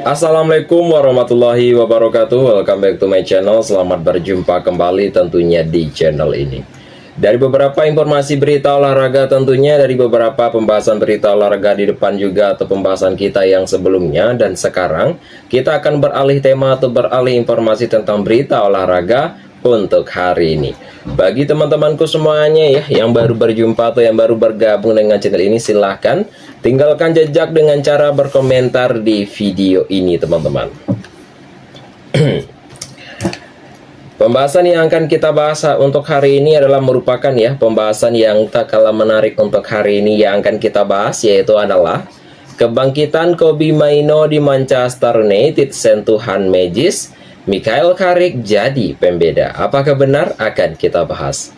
Assalamualaikum warahmatullahi wabarakatuh. Welcome back to my channel. Selamat berjumpa kembali tentunya di channel ini. Dari beberapa informasi berita olahraga, tentunya dari beberapa pembahasan berita olahraga di depan juga atau pembahasan kita yang sebelumnya. Dan sekarang kita akan beralih tema atau beralih informasi tentang berita olahraga untuk hari ini. Bagi teman-temanku semuanya ya yang baru berjumpa atau yang baru bergabung dengan channel ini, silahkan tinggalkan jejak dengan cara berkomentar di video ini, teman-teman. Pembahasan yang akan kita bahas untuk hari ini adalah merupakan ya pembahasan yang tak kalah menarik untuk hari ini. Yang akan kita bahas yaitu adalah kebangkitan Kobbie Mainoo di Manchester United, sentuhan magis Michael Carrick jadi pembeda. Apakah benar? Akan kita bahas.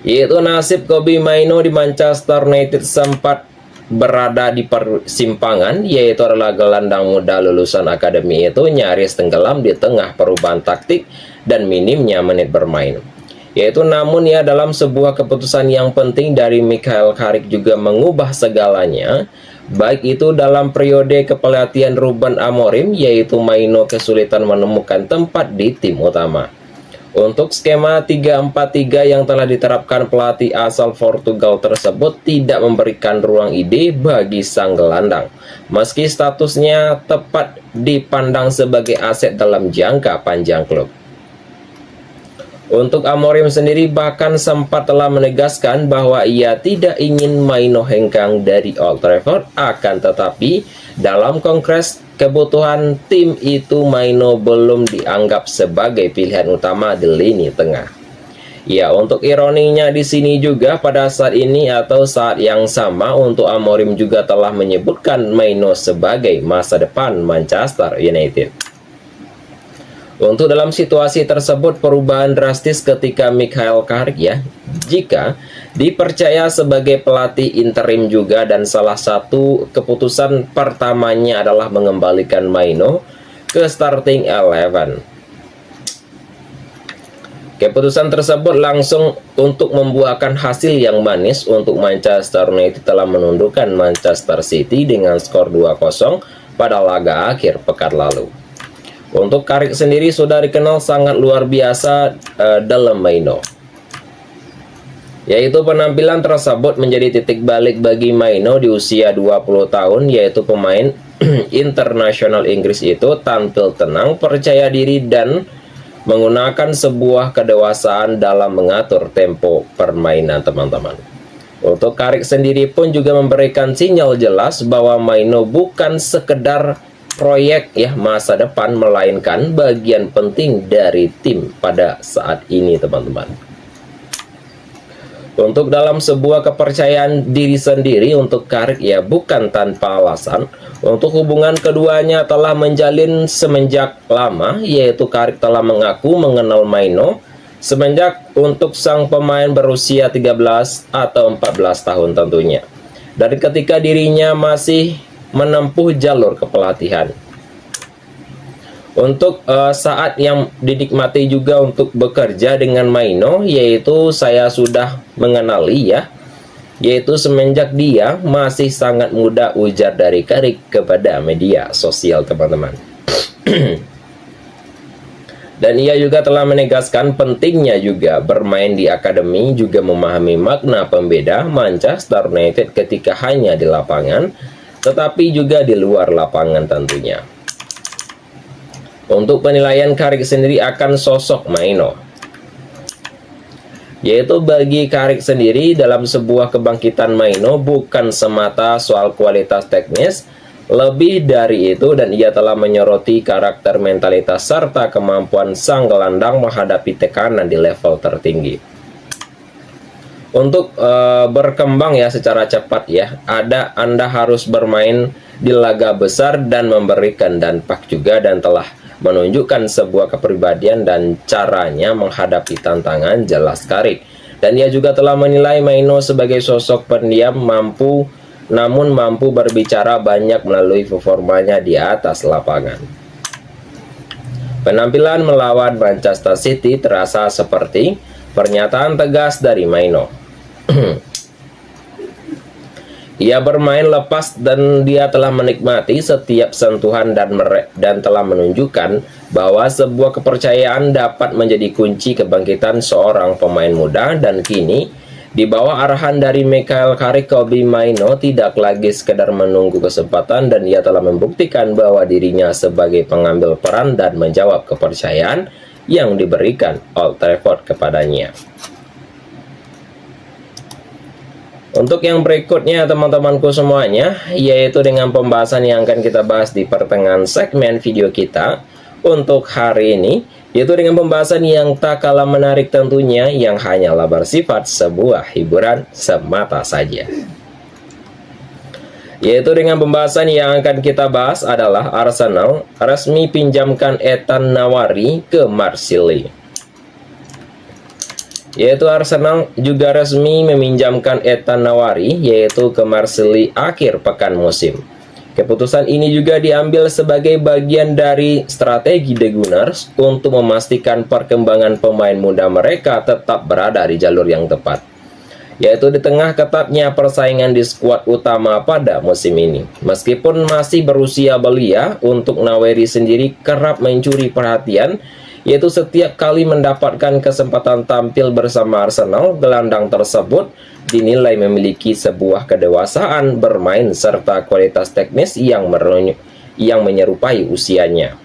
Yaitu nasib Kobbie Mainoo di Manchester United sempat berada di persimpangan, yaitu adalah gelandang muda lulusan akademi itu nyaris tenggelam di tengah perubahan taktik dan minimnya menit bermain. Yaitu namun ya dalam sebuah keputusan yang penting dari Michael Carrick juga mengubah segalanya. Baik itu dalam periode kepelatihan Ruben Amorim, yaitu Mainoo kesulitan menemukan tempat di tim utama. Untuk skema 3-4-3 yang telah diterapkan pelatih asal Portugal tersebut tidak memberikan ruang ide bagi sang gelandang, meski statusnya tepat dipandang sebagai aset dalam jangka panjang klub. Untuk Amorim sendiri bahkan sempat telah menegaskan bahwa ia tidak ingin Mainoo hengkang dari Old Trafford, akan tetapi dalam kongres kebutuhan tim itu Mainoo belum dianggap sebagai pilihan utama di lini tengah. Ya, untuk ironinya di sini juga pada saat ini atau saat yang sama untuk Amorim juga telah menyebutkan Mainoo sebagai masa depan Manchester United. Untuk dalam situasi tersebut perubahan drastis ketika Michael Carrick ya, jika dipercaya sebagai pelatih interim juga, dan salah satu keputusan pertamanya adalah mengembalikan Mainoo ke starting 11. Keputusan tersebut langsung untuk membuahkan hasil yang manis untuk Manchester United telah menundukkan Manchester City dengan skor 2-0 pada laga akhir pekan lalu. Untuk Carrick sendiri sudah dikenal sangat luar biasa dalam Mainoo. Yaitu penampilan tersebut menjadi titik balik bagi Mainoo di usia 20 tahun, yaitu pemain internasional Inggris itu tampil tenang, percaya diri dan menggunakan sebuah kedewasaan dalam mengatur tempo permainan, teman-teman. Untuk Carrick sendiri pun juga memberikan sinyal jelas bahwa Mainoo bukan sekedar proyek ya masa depan, melainkan bagian penting dari tim pada saat ini, teman-teman. Untuk dalam sebuah kepercayaan diri sendiri untuk Carrick ya bukan tanpa alasan. Untuk hubungan keduanya telah menjalin semenjak lama, yaitu Carrick telah mengaku mengenal Mainoo semenjak untuk sang pemain berusia 13 atau 14 tahun tentunya. Dari ketika dirinya masih menempuh jalur kepelatihan. Untuk saat yang dinikmati juga untuk bekerja dengan Mainoo, yaitu saya sudah mengenali ya, yaitu semenjak dia masih sangat muda, ujar dari Carrick kepada media sosial, teman-teman. Dan ia juga telah menegaskan pentingnya juga bermain di akademi, juga memahami makna pembeda Manchester United ketika hanya di lapangan tetapi juga di luar lapangan tentunya. Untuk penilaian Carrick sendiri akan sosok Mainoo, yaitu bagi Carrick sendiri dalam sebuah kebangkitan Mainoo bukan semata soal kualitas teknis, lebih dari itu, dan ia telah menyoroti karakter, mentalitas serta kemampuan sang gelandang menghadapi tekanan di level tertinggi. Untuk berkembang ya secara cepat ya, Anda harus bermain di laga besar dan memberikan dampak juga, dan telah menunjukkan sebuah kepribadian dan caranya menghadapi tantangan, jelas Carrick. Dan ia juga telah menilai Mainoo sebagai sosok pendiam, namun mampu berbicara banyak melalui performanya di atas lapangan. Penampilan melawan Manchester City terasa seperti pernyataan tegas dari Mainoo. Ia bermain lepas dan dia telah menikmati setiap sentuhan dan telah menunjukkan bahwa sebuah kepercayaan dapat menjadi kunci kebangkitan seorang pemain muda. Dan kini di bawah arahan dari Mikhail Carrick, Kobbie Mainoo tidak lagi sekedar menunggu kesempatan, dan ia telah membuktikan bahwa dirinya sebagai pengambil peran dan menjawab kepercayaan yang diberikan Old Trafford kepadanya. Untuk yang berikutnya teman-temanku semuanya, yaitu dengan pembahasan yang akan kita bahas di pertengahan segmen video kita untuk hari ini, yaitu dengan pembahasan yang tak kalah menarik tentunya, yang hanyalah bersifat sebuah hiburan semata saja. Yaitu dengan pembahasan yang akan kita bahas adalah Arsenal resmi pinjamkan Ethan Nwaneri ke Marseille. Yaitu Arsenal juga resmi meminjamkan Ethan Nwaneri yaitu ke Marseille akhir pekan musim. Keputusan ini juga diambil sebagai bagian dari strategi The Gunners untuk memastikan perkembangan pemain muda mereka tetap berada di jalur yang tepat, yaitu di tengah ketatnya persaingan di skuad utama pada musim ini. Meskipun masih berusia belia, untuk Nwaneri sendiri kerap mencuri perhatian, yaitu setiap kali mendapatkan kesempatan tampil bersama Arsenal, gelandang tersebut dinilai memiliki sebuah kedewasaan bermain serta kualitas teknis yang menyerupai usianya.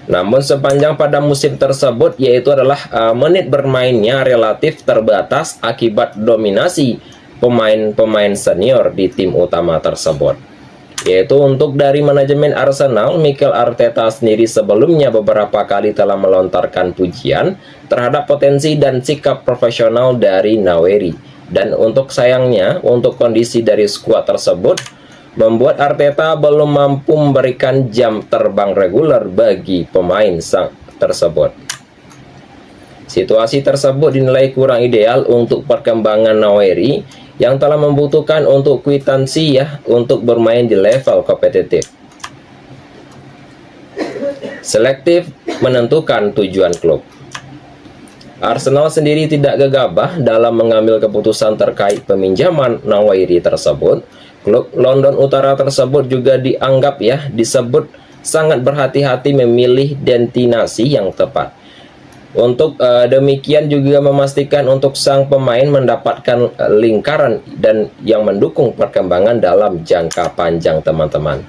Namun sepanjang pada musim tersebut, yaitu adalah menit bermainnya relatif terbatas akibat dominasi pemain-pemain senior di tim utama tersebut. Yaitu untuk dari manajemen Arsenal, Mikel Arteta sendiri sebelumnya beberapa kali telah melontarkan pujian terhadap potensi dan sikap profesional dari Nwaneri. Dan untuk sayangnya, untuk kondisi dari skuad tersebut membuat Arteta belum mampu memberikan jam terbang reguler bagi pemain tersebut. Situasi tersebut dinilai kurang ideal untuk perkembangan Nwaneri yang telah membutuhkan untuk kwitansi untuk bermain di level kompetitif. Selektif menentukan tujuan klub. Arsenal sendiri tidak gegabah dalam mengambil keputusan terkait peminjaman Nwaneri tersebut. Klub London Utara tersebut juga disebut sangat berhati-hati memilih destinasi yang tepat. Untuk demikian juga memastikan untuk sang pemain mendapatkan lingkaran dan yang mendukung perkembangan dalam jangka panjang, teman-teman.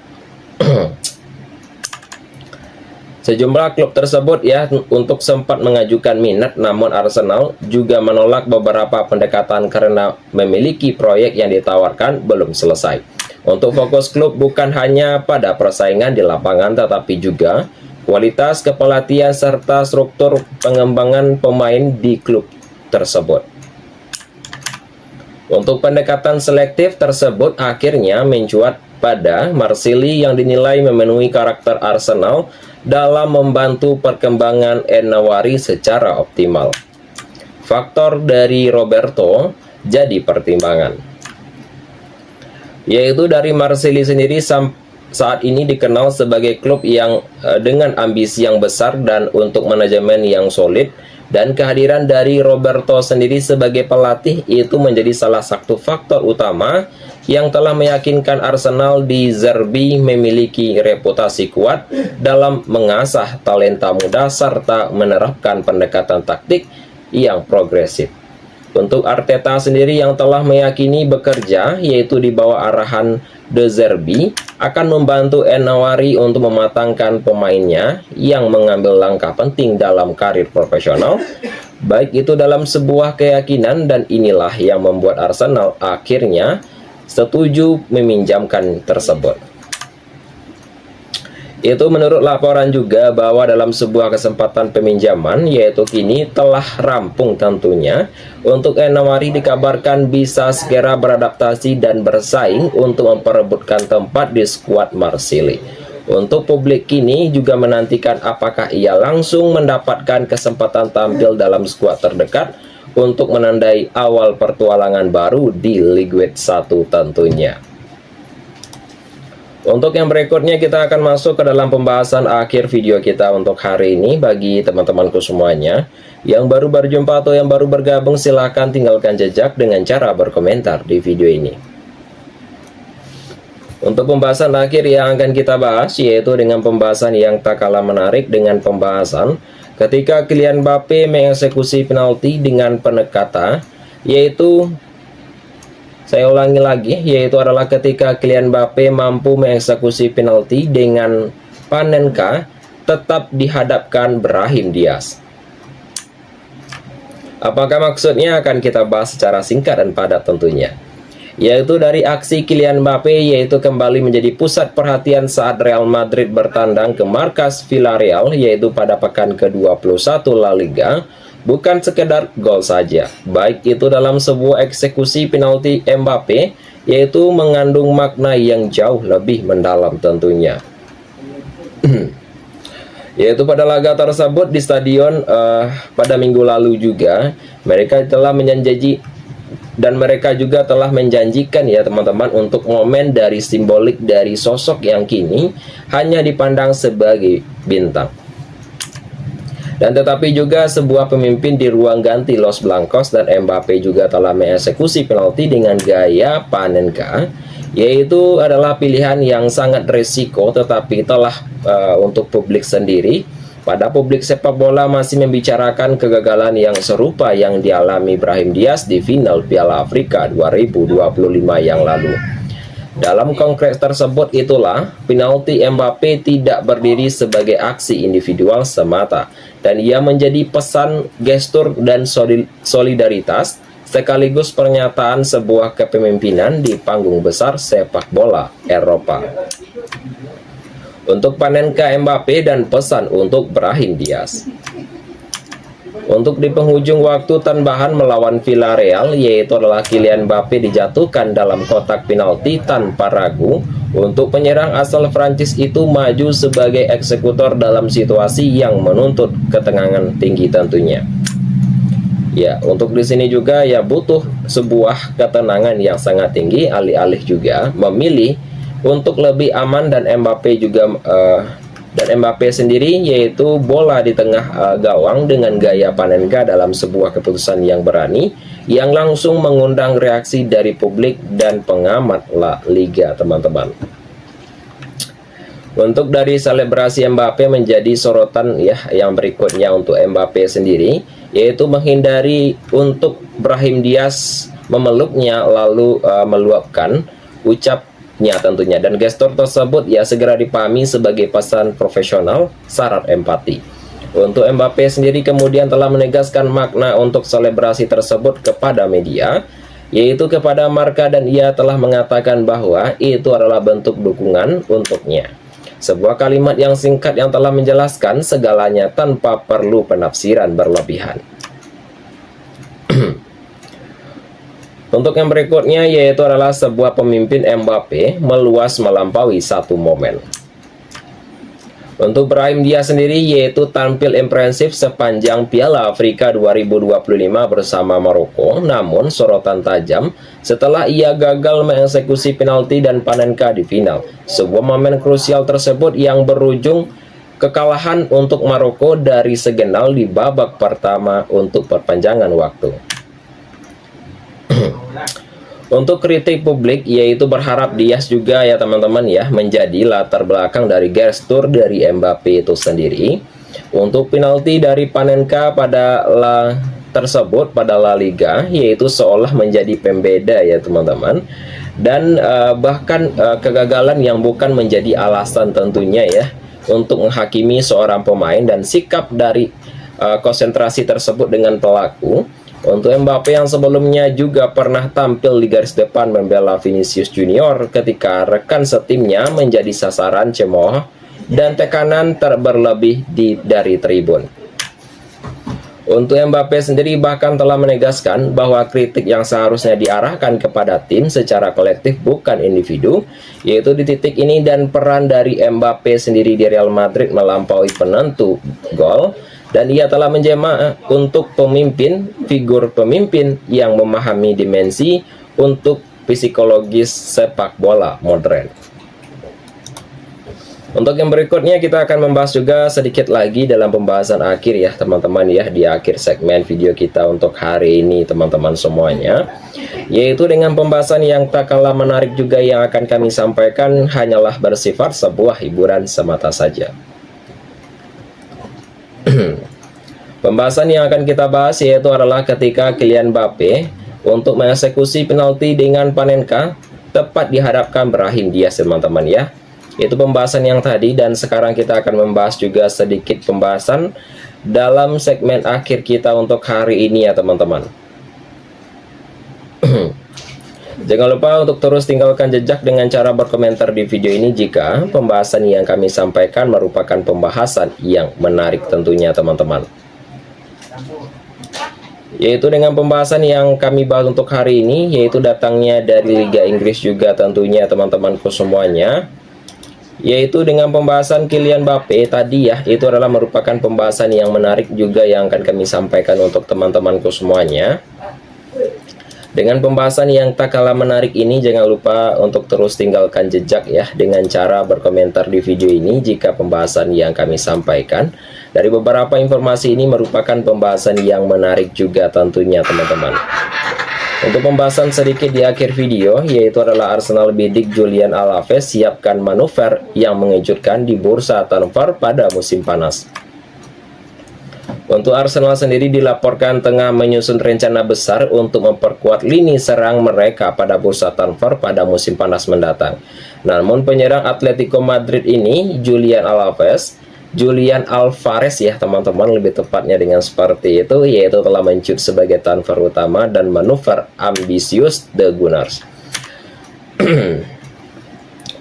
Sejumlah klub tersebut untuk sempat mengajukan minat, namun Arsenal juga menolak beberapa pendekatan karena memiliki proyek yang ditawarkan belum selesai. Untuk fokus klub bukan hanya pada persaingan di lapangan, tetapi juga kualitas kepelatihan serta struktur pengembangan pemain di klub tersebut. Untuk pendekatan selektif tersebut akhirnya mencuat pada Marseille yang dinilai memenuhi karakter Arsenal dalam membantu perkembangan Nwaneri secara optimal. Faktor dari Roberto jadi pertimbangan, yaitu dari Marseille sendiri saat ini dikenal sebagai klub yang dengan ambisi yang besar dan untuk manajemen yang solid, dan kehadiran dari Roberto sendiri sebagai pelatih itu menjadi salah satu faktor utama yang telah meyakinkan Arsenal di Zerbi memiliki reputasi kuat dalam mengasah talenta muda serta menerapkan pendekatan taktik yang progresif. Untuk Arteta sendiri yang telah meyakini bekerja yaitu di bawah arahan De Zerbi akan membantu Nwaneri untuk mematangkan pemainnya yang mengambil langkah penting dalam karir profesional, baik itu dalam sebuah keyakinan, dan inilah yang membuat Arsenal akhirnya setuju meminjamkan tersebut. Itu menurut laporan juga bahwa dalam sebuah kesempatan peminjaman yaitu kini telah rampung tentunya, untuk Nwaneri dikabarkan bisa segera beradaptasi dan bersaing untuk memperebutkan tempat di skuad Marseille. Untuk publik kini juga menantikan apakah ia langsung mendapatkan kesempatan tampil dalam skuad terdekat untuk menandai awal pertualangan baru di Ligue 1 tentunya. Untuk yang berikutnya kita akan masuk ke dalam pembahasan akhir video kita untuk hari ini. Bagi teman-temanku semuanya yang baru berjumpa atau yang baru bergabung, silahkan tinggalkan jejak dengan cara berkomentar di video ini. Untuk pembahasan akhir yang akan kita bahas yaitu dengan pembahasan yang tak kalah menarik dengan pembahasan ketika Kylian Mbappe mengeksekusi penalti dengan penekatan, yaitu saya ulangi lagi, yaitu adalah ketika Kylian Mbappe mampu mengeksekusi penalti dengan Panenka tetap dihadapkan Brahim Diaz. Apakah maksudnya akan kita bahas secara singkat dan padat tentunya. Yaitu dari aksi Kylian Mbappe yaitu kembali menjadi pusat perhatian saat Real Madrid bertandang ke markas Villarreal yaitu pada pekan ke-21 La Liga. Bukan sekedar gol saja, baik itu dalam sebuah eksekusi penalti Mbappe yaitu mengandung makna yang jauh lebih mendalam tentunya. Yaitu pada laga tersebut di stadion pada minggu lalu juga mereka telah menjanjikan ya teman-teman untuk momen dari simbolik dari sosok yang kini hanya dipandang sebagai bintang. Dan tetapi juga sebuah pemimpin di ruang ganti Los Blancos dan Mbappe juga telah mengeksekusi penalti dengan gaya Panenka, yaitu adalah pilihan yang sangat resiko tetapi telah untuk publik sendiri. Pada publik sepak bola masih membicarakan kegagalan yang serupa yang dialami Brahim Diaz di final Piala Afrika 2025 yang lalu. Dalam kongres tersebut itulah penalti Mbappe tidak berdiri sebagai aksi individual semata dan ia menjadi pesan, gestur dan solidaritas sekaligus pernyataan sebuah kepemimpinan di panggung besar sepak bola Eropa. Untuk Panenka Mbappe dan pesan untuk Brahim Diaz. Untuk di penghujung waktu tambahan melawan Villarreal yaitu adalah Kylian Mbappe dijatuhkan dalam kotak penalti tanpa ragu. Untuk penyerang asal Prancis itu maju sebagai eksekutor dalam situasi yang menuntut ketenangan tinggi tentunya. Ya, untuk di sini juga ya butuh sebuah ketenangan yang sangat tinggi, alih-alih juga memilih untuk lebih aman dan Mbappe juga Mbappe sendiri yaitu bola di tengah gawang dengan gaya Panenka dalam sebuah keputusan yang berani yang langsung mengundang reaksi dari publik dan pengamat La Liga teman-teman. Untuk dari selebrasi Mbappe menjadi sorotan ya yang berikutnya untuk Mbappe sendiri yaitu menghindari untuk Brahim Diaz memeluknya lalu meluapkan ucapnya tentunya dan gestur tersebut ya segera dipahami sebagai pesan profesional syarat empati. Untuk Mbappe sendiri kemudian telah menegaskan makna untuk selebrasi tersebut kepada media yaitu kepada Marca dan ia telah mengatakan bahwa itu adalah bentuk dukungan untuknya. Sebuah kalimat yang singkat yang telah menjelaskan segalanya tanpa perlu penafsiran berlebihan. Untuk yang berikutnya yaitu adalah sebuah pemimpin Mbappe meluas melampaui satu momen. Untuk Brahim Diaz sendiri yaitu tampil impresif sepanjang Piala Afrika 2025 bersama Maroko, namun sorotan tajam setelah ia gagal mengeksekusi penalti dan Panenka di final. Sebuah momen krusial tersebut yang berujung kekalahan untuk Maroko dari segenal di babak pertama untuk perpanjangan waktu. Untuk kritik publik yaitu berharap Diaz juga ya teman-teman ya menjadi latar belakang dari gestur dari Mbappe itu sendiri. Untuk penalti dari Panenka pada tersebut pada La Liga yaitu seolah menjadi pembeda ya teman-teman. Dan bahkan kegagalan yang bukan menjadi alasan tentunya ya untuk menghakimi seorang pemain dan sikap dari konsentrasi tersebut dengan pelaku. Untuk Mbappe yang sebelumnya juga pernah tampil di garis depan membela Vinicius Junior ketika rekan setimnya menjadi sasaran cemooh dan tekanan berlebih dari tribun. Untuk Mbappe sendiri bahkan telah menegaskan bahwa kritik yang seharusnya diarahkan kepada tim secara kolektif bukan individu, yaitu di titik ini dan peran dari Mbappe sendiri di Real Madrid melampaui penentu gol. Dan ia telah menjema untuk figur pemimpin yang memahami dimensi untuk psikologis sepak bola modern. Untuk yang berikutnya kita akan membahas juga sedikit lagi dalam pembahasan akhir ya teman-teman ya, di akhir segmen video kita untuk hari ini teman-teman semuanya, yaitu dengan pembahasan yang tak kalah menarik juga yang akan kami sampaikan hanyalah bersifat sebuah hiburan semata saja. Pembahasan yang akan kita bahas yaitu adalah ketika Kylian Mbappe untuk mengeksekusi penalti dengan Panenka tepat dihadapkan Brahim Diaz teman-teman ya. Itu pembahasan yang tadi, dan sekarang kita akan membahas juga sedikit pembahasan dalam segmen akhir kita untuk hari ini ya teman-teman. Jangan lupa untuk terus tinggalkan jejak dengan cara berkomentar di video ini jika pembahasan yang kami sampaikan merupakan pembahasan yang menarik tentunya teman-teman. Yaitu dengan pembahasan yang kami bahas untuk hari ini, yaitu datangnya dari Liga Inggris juga tentunya teman-temanku semuanya. Yaitu dengan pembahasan Kylian Mbappe tadi ya, itu adalah merupakan pembahasan yang menarik juga yang akan kami sampaikan untuk teman-temanku semuanya. Dengan pembahasan yang tak kalah menarik ini, jangan lupa untuk terus tinggalkan jejak ya dengan cara berkomentar di video ini jika pembahasan yang kami sampaikan dari beberapa informasi ini merupakan pembahasan yang menarik juga tentunya teman-teman. Untuk pembahasan sedikit di akhir video, yaitu adalah Arsenal bidik Julian Alvarez siapkan manuver yang mengejutkan di bursa transfer pada musim panas. Untuk Arsenal sendiri dilaporkan tengah menyusun rencana besar untuk memperkuat lini serang mereka pada bursa transfer pada musim panas mendatang. Namun penyerang Atletico Madrid ini, Julian Alvarez ya teman-teman, lebih tepatnya dengan seperti itu, yaitu telah mencut sebagai transfer utama dan manuver ambisius The Gunners.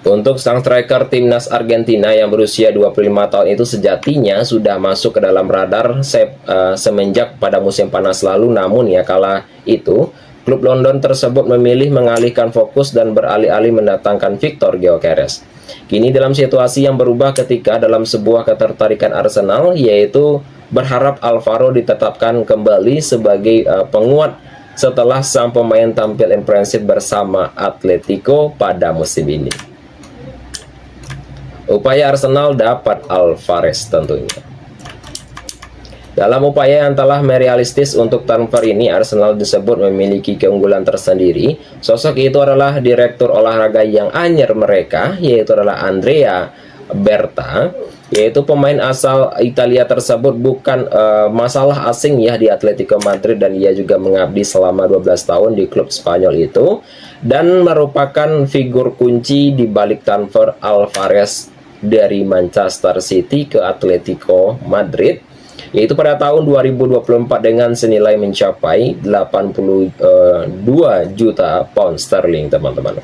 Untuk sang striker timnas Argentina yang berusia 25 tahun itu sejatinya sudah masuk ke dalam radar semenjak pada musim panas lalu, namun ya kala itu klub London tersebut memilih mengalihkan fokus dan beralih-alih mendatangkan Victor Gyökeres. Kini dalam situasi yang berubah ketika dalam sebuah ketertarikan Arsenal, yaitu berharap Alvaro ditetapkan kembali sebagai penguat setelah sang pemain tampil impresif bersama Atletico pada musim ini. Upaya Arsenal dapat Alvarez tentunya. Dalam upaya yang telah merealistis untuk transfer ini, Arsenal disebut memiliki keunggulan tersendiri. Sosok itu adalah direktur olahraga yang anyar mereka, yaitu adalah Andrea Berta, yaitu pemain asal Italia tersebut bukan masalah asing ya di Atletico Madrid, dan ia juga mengabdi selama 12 tahun di klub Spanyol itu dan merupakan figur kunci di balik transfer Alvarez dari Manchester City ke Atletico Madrid, yaitu pada tahun 2024 dengan senilai mencapai 82 juta pound sterling teman-teman.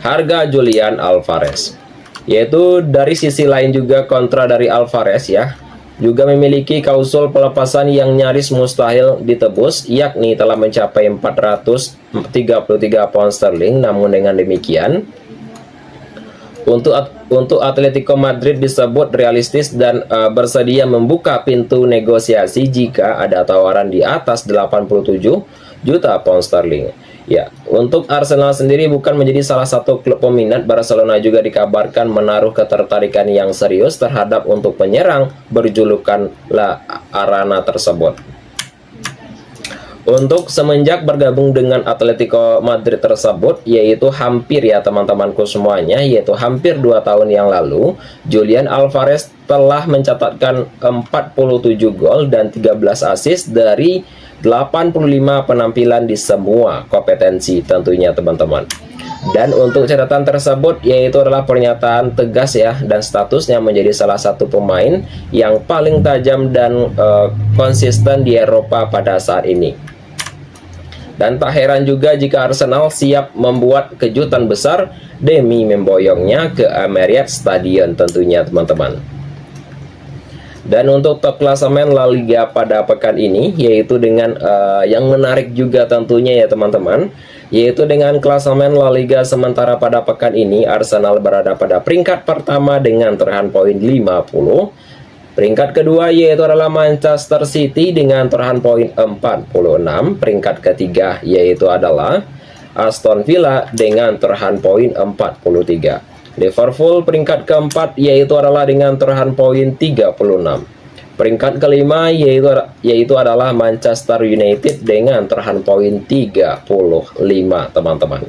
Harga Julian Alvarez, yaitu dari sisi lain juga kontra dari Alvarez ya, juga memiliki klausul pelepasan yang nyaris mustahil ditebus, yakni telah mencapai 433 pound sterling. Namun dengan demikian, untuk Atletico Madrid disebut realistis dan bersedia membuka pintu negosiasi jika ada tawaran di atas 87 juta pound sterling. Ya, untuk Arsenal sendiri bukan menjadi salah satu klub peminat. Barcelona juga dikabarkan menaruh ketertarikan yang serius terhadap untuk penyerang berjulukan La Arana tersebut. Untuk semenjak bergabung dengan Atletico Madrid tersebut, yaitu hampir ya teman-temanku semuanya, yaitu hampir 2 tahun yang lalu, Julian Alvarez telah mencatatkan 47 gol dan 13 assist dari 85 penampilan di semua kompetensi tentunya teman-teman. Dan untuk catatan tersebut yaitu adalah pernyataan tegas ya, dan statusnya menjadi salah satu pemain yang paling tajam dan konsisten di Eropa pada saat ini. Dan tak heran juga jika Arsenal siap membuat kejutan besar demi memboyongnya ke Emirates Stadium tentunya teman-teman. Dan untuk top klasemen La Liga pada pekan ini, yaitu dengan yang menarik juga tentunya ya teman-teman, yaitu dengan klasemen La Liga sementara pada pekan ini, Arsenal berada pada peringkat pertama dengan torehan poin 50. Peringkat kedua yaitu adalah Manchester City dengan torehan poin 46. Peringkat ketiga yaitu adalah Aston Villa dengan torehan poin 43. Liverpool peringkat keempat yaitu adalah dengan torehan poin 36. Peringkat kelima yaitu adalah Manchester United dengan torehan poin 35, teman-teman.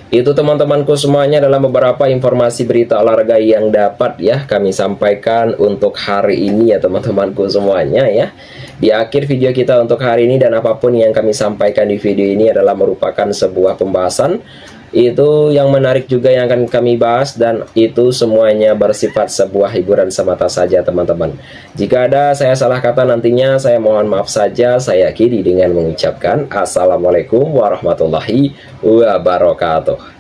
Itu teman-temanku semuanya adalah beberapa informasi berita olahraga yang dapat ya kami sampaikan untuk hari ini ya teman-temanku semuanya ya. Di akhir video kita untuk hari ini, dan apapun yang kami sampaikan di video ini adalah merupakan sebuah pembahasan itu yang menarik juga yang akan kami bahas, dan itu semuanya bersifat sebuah hiburan semata saja teman-teman. Jika ada saya salah kata nantinya, saya mohon maaf saja. Saya akhiri dengan mengucapkan Assalamualaikum warahmatullahi wabarakatuh.